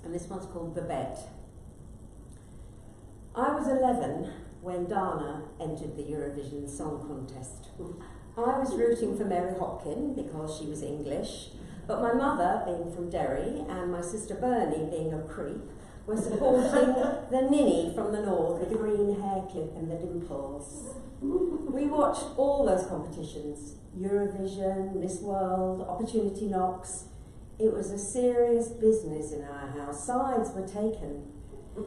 and this one's called The Bet. I was 11 when Dana entered the Eurovision Song Contest. I was rooting for Mary Hopkin because she was English, but my mother, being from Derry, and my sister Bernie, being a creep, were supporting the ninny from the north with the green hair clip and the dimples. We watched all those competitions, Eurovision, Miss World, Opportunity Knocks. It was a serious business in our house. Sides were taken.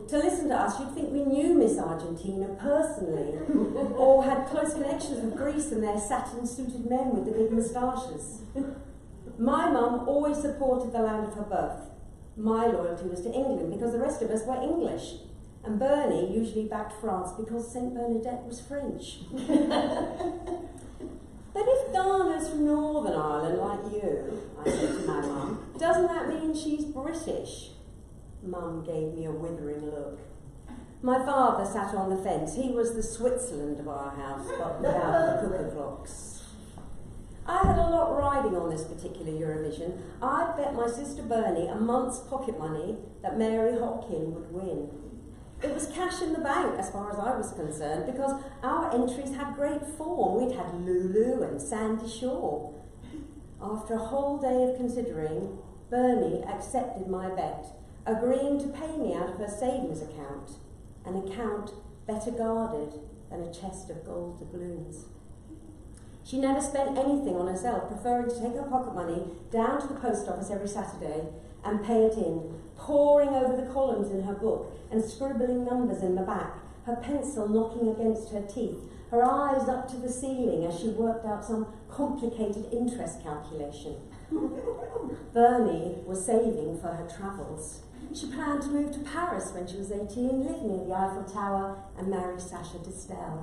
To listen to us, you'd think we knew Miss Argentina personally, or had close connections with Greece and their satin-suited men with the big moustaches. My mum always supported the land of her birth. My loyalty was to England because the rest of us were English. And Bernie usually backed France because Saint Bernadette was French. But if Dana's from Northern Ireland like you, I said to my mum, doesn't that mean she's British? Mum gave me a withering look. My father sat on the fence. He was the Switzerland of our house, but without the cuckoo clocks. I had a lot riding on this particular Eurovision. I'd bet my sister Bernie a month's pocket money that Mary Hopkin would win. It was cash in the bank as far as I was concerned because our entries had great form. We'd had Lulu and Sandy Shaw. After a whole day of considering, Bernie accepted my bet, agreeing to pay me out of her savings account, an account better guarded than a chest of gold doubloons. She never spent anything on herself, preferring to take her pocket money down to the post office every Saturday and pay it in, poring over the columns in her book and scribbling numbers in the back, her pencil knocking against her teeth, her eyes up to the ceiling as she worked out some complicated interest calculation. Bernie was saving for her travels. She planned to move to Paris when she was 18, live near the Eiffel Tower and marry Sacha Distel.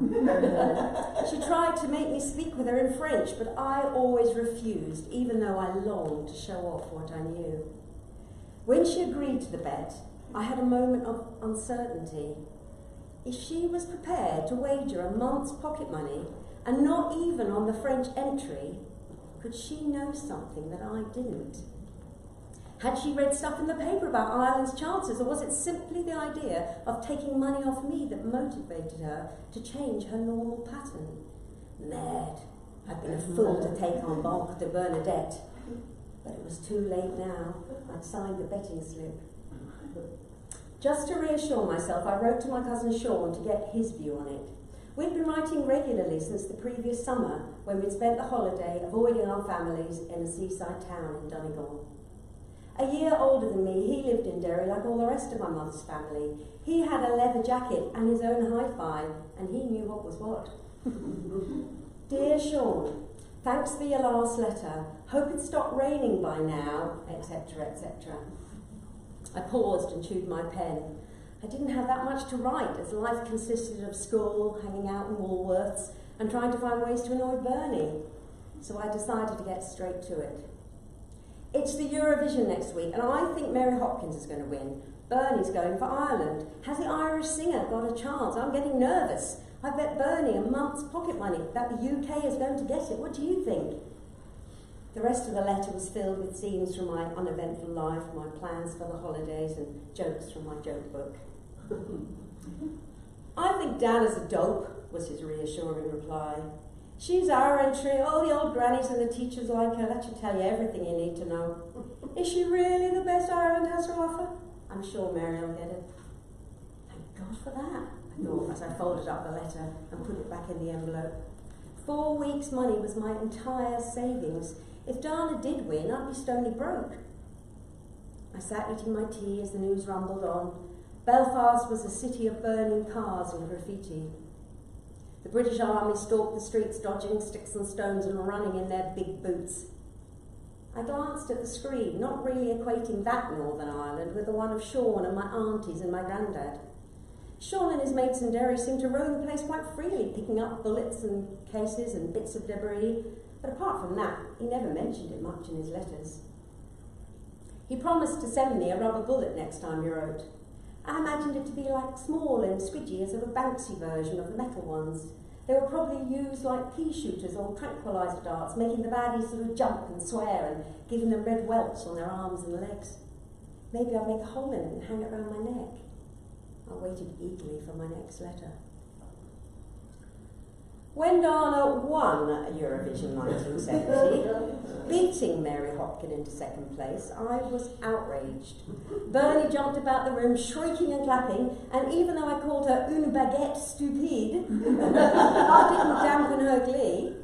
She tried to make me speak with her in French, but I always refused, even though I longed to show off what I knew. When she agreed to the bet, I had a moment of uncertainty. If she was prepared to wager a month's pocket money, and not even on the French entry, could she know something that I didn't? Had she read stuff in the paper about Ireland's chances, or was it simply the idea of taking money off me that motivated her to change her normal pattern? Mad. I'd been a fool to take on Banque de Bernadette. But it was too late now. I'd signed the betting slip. Just to reassure myself, I wrote to my cousin Sean to get his view on it. We'd been writing regularly since the previous summer, when we'd spent the holiday avoiding our families in a seaside town in Donegal. A year older than me, he lived in Derry like all the rest of my mother's family. He had a leather jacket and his own hi-fi, and he knew what was what. Dear Sean, thanks for your last letter. Hope it stopped raining by now, etc., etc. I paused and chewed my pen. I didn't have that much to write, as life consisted of school, hanging out in Woolworths, and trying to find ways to annoy Bernie. So I decided to get straight to it. It's the Eurovision next week, and I think Mary Hopkins is going to win. Bernie's going for Ireland. Has the Irish singer got a chance? I'm getting nervous. I bet Bernie a month's pocket money that the UK is going to get it. What do you think? The rest of the letter was filled with scenes from my uneventful life, my plans for the holidays, and jokes from my joke book. I think Dana's a dope, was his reassuring reply. She's our entry, all the old grannies and the teachers like her, that should tell you everything you need to know. Is she really the best Ireland has to offer? I'm sure Mary will get it. Thank God for that, I thought as I folded up the letter and put it back in the envelope. 4 weeks' money was my entire savings. If Dana did win, I'd be stony broke. I sat eating my tea as the news rumbled on. Belfast was a city of burning cars and graffiti. The British Army stalked the streets, dodging sticks and stones and running in their big boots. I glanced at the screen, not really equating that Northern Ireland with the one of Sean and my aunties and my granddad. Sean and his mates in Derry seemed to roam the place quite freely, picking up bullets and cases and bits of debris, but apart from that, he never mentioned it much in his letters. He promised to send me a rubber bullet next time he wrote. I imagined it to be like small and squidgy as of a Banksy version of the metal ones. They were probably used like pea shooters or tranquilizer darts, making the baddies sort of jump and swear and giving them red welts on their arms and legs. Maybe I'd make a hole in it and hang it around my neck. I waited eagerly for my next letter. When Dana won Eurovision 1970, beating Mary Hopkin into second place, I was outraged. Bernie jumped about the room, shrieking and clapping, and even though I called her une baguette stupide, I didn't dampen her glee.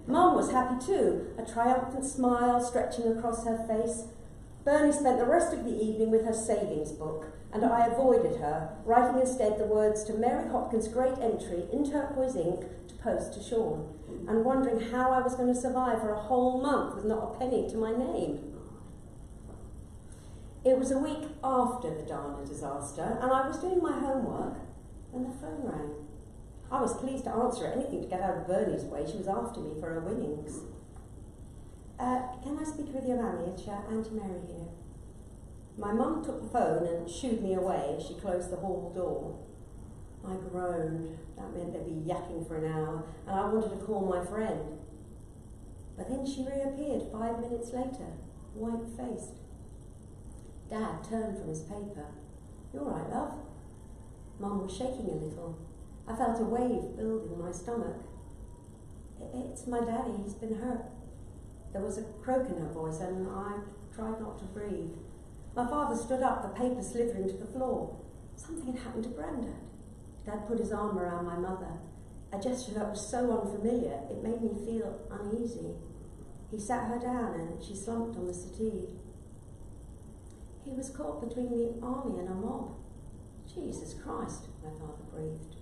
Mum was happy too, a triumphant smile stretching across her face. Bernie spent the rest of the evening with her savings book, and I avoided her, writing instead the words to Mary Hopkin's great entry in turquoise ink to post to Sean, and wondering how I was going to survive for a whole month with not a penny to my name. It was a week after the Dana disaster, and I was doing my homework when the phone rang. I was pleased to answer it, anything to get out of Bernie's way. She was after me for her winnings. Can I speak with your mammy? It's Auntie Mary here. My mum took the phone and shooed me away as she closed the hall door. I groaned. That meant they'd be yakking for an hour, and I wanted to call my friend. But then she reappeared 5 minutes later, white-faced. Dad turned from his paper. You all right, love? Mum was shaking a little. I felt a wave build in my stomach. It's my daddy, he's been hurt. There was a croak in her voice, and I tried not to breathe. My father stood up, the paper slithering to the floor. Something had happened to Grandad. Dad put his arm around my mother, a gesture that was so unfamiliar, it made me feel uneasy. He sat her down, and she slumped on the settee. He was caught between the army and a mob. Jesus Christ, my father breathed.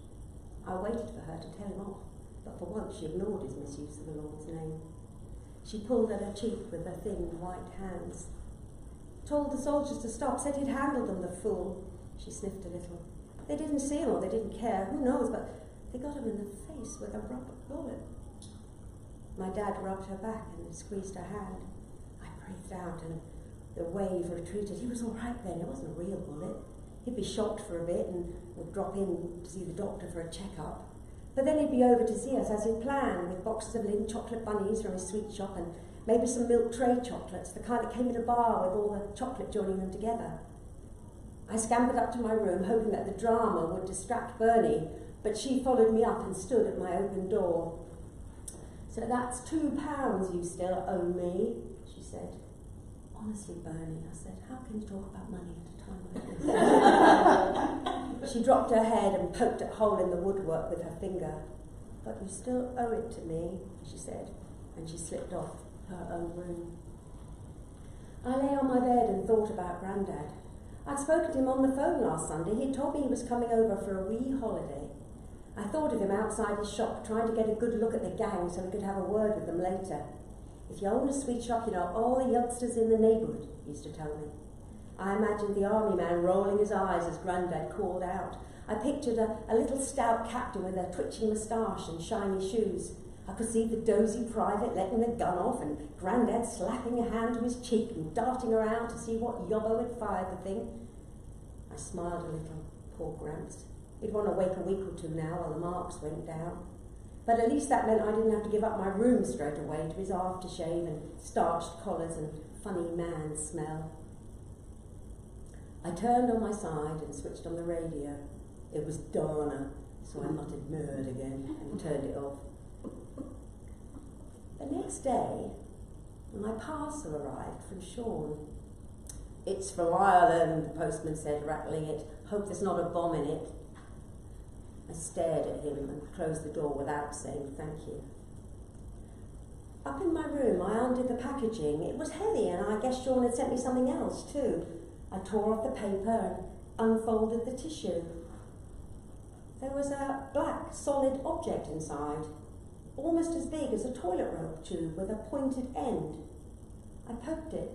I waited for her to tell him off, but for once she ignored his misuse of the Lord's name. She pulled at her cheek with her thin, white hands. Told the soldiers to stop, said he'd handled them, the fool. She sniffed a little. They didn't see him or they didn't care, who knows, but they got him in the face with a rubber bullet. My dad rubbed her back and squeezed her hand. I breathed out and the wave retreated. He was all right then, it wasn't a real bullet. He'd be shocked for a bit and would drop in to see the doctor for a checkup. But then he'd be over to see us as he'd planned, with boxes of Lindt chocolate bunnies from his sweet shop and maybe some milk tray chocolates, the kind that came in a bar with all the chocolate joining them together. I scampered up to my room, hoping that the drama would distract Bernie, but she followed me up and stood at my open door. So that's £2 you still owe me, she said. Honestly, Bernie, I said, how can you talk about money at a time like this? She dropped her head and poked a hole in the woodwork with her finger. But you still owe it to me, she said, and she slipped off her own room. I lay on my bed and thought about Grandad. I'd spoken to him on the phone last Sunday. He'd told me he was coming over for a wee holiday. I thought of him outside his shop, trying to get a good look at the gang so we could have a word with them later. If you own a sweet shop, you know all the youngsters in the neighbourhood, he used to tell me. I imagined the army man rolling his eyes as Grandad called out. I pictured a little stout captain with a twitching moustache and shiny shoes. I could see the dozy private letting the gun off and Grandad slapping a hand to his cheek and darting around to see what yobbo had fired the thing. I smiled a little. Poor Gramps. He'd want to wait a week or two now while the marks went down. But at least that meant I didn't have to give up my room straight away to his aftershave and starched collars and funny man smell. I turned on my side and switched on the radio. It was Dana, so I muttered nerd again and turned it off. The next day, my parcel arrived from Sean. It's from Ireland, the postman said, rattling it. Hope there's not a bomb in it. I stared at him and closed the door without saying thank you. Up in my room, I undid the packaging. It was heavy, and I guess Sean had sent me something else too. I tore off the paper and unfolded the tissue. There was a black, solid object inside, almost as big as a toilet roll tube with a pointed end. I poked it.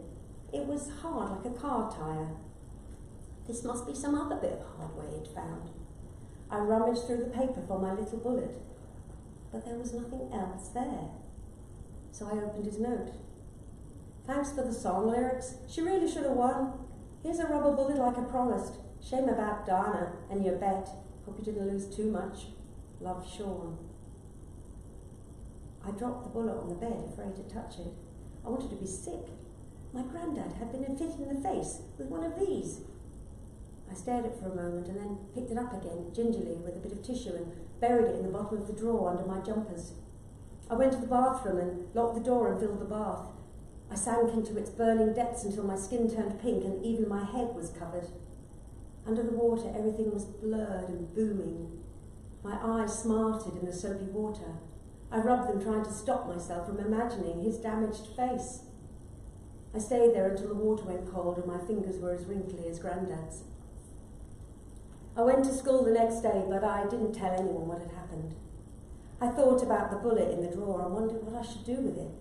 It was hard, like a car tyre. This must be some other bit of hardware he'd found. I rummaged through the paper for my little bullet, but there was nothing else there. So I opened his note. Thanks for the song lyrics. She really should have won. Here's a rubber bullet like I promised. Shame about Dana and your bet. Hope you didn't lose too much. Love, Sean. I dropped the bullet on the bed, afraid to touch it. I wanted to be sick. My granddad had been hit in the face with one of these. I stared at it for a moment and then picked it up again, gingerly, with a bit of tissue and buried it in the bottom of the drawer under my jumpers. I went to the bathroom and locked the door and filled the bath. I sank into its burning depths until my skin turned pink and even my head was covered. Under the water, everything was blurred and booming. My eyes smarted in the soapy water. I rubbed them, trying to stop myself from imagining his damaged face. I stayed there until the water went cold and my fingers were as wrinkly as Grandad's. I went to school the next day, but I didn't tell anyone what had happened. I thought about the bullet in the drawer and wondered what I should do with it.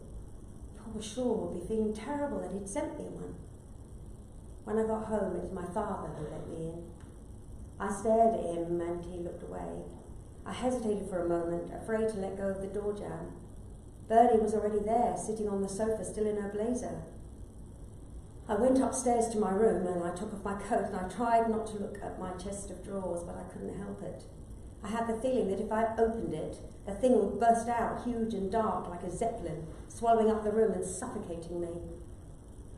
Poor Shaw would be feeling terrible that he'd sent me one. When I got home, it was my father who let me in. I stared at him and he looked away. I hesitated for a moment, afraid to let go of the door jamb. Bernie was already there, sitting on the sofa, still in her blazer. I went upstairs to my room and I took off my coat and I tried not to look at my chest of drawers, but I couldn't help it. I had the feeling that if I opened it, the thing would burst out, huge and dark like a zeppelin, swallowing up the room and suffocating me.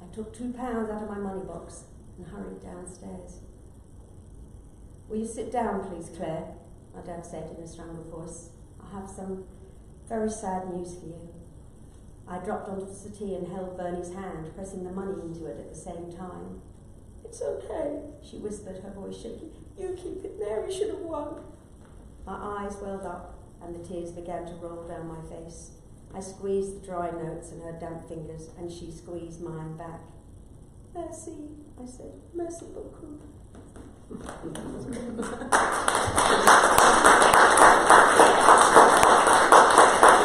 I took £2 out of my money box and hurried downstairs. "Will you sit down, please, Claire?" my dad said in a strangled voice. "I have some very sad news for you." I dropped onto the settee and held Bernie's hand, pressing the money into it at the same time. "It's okay," she whispered, her voice shaking. "You keep it there, you should have won." My eyes welled up and the tears began to roll down my face. I squeezed the dry notes in her damp fingers and she squeezed mine back. "Merci," I said. "Merci beaucoup."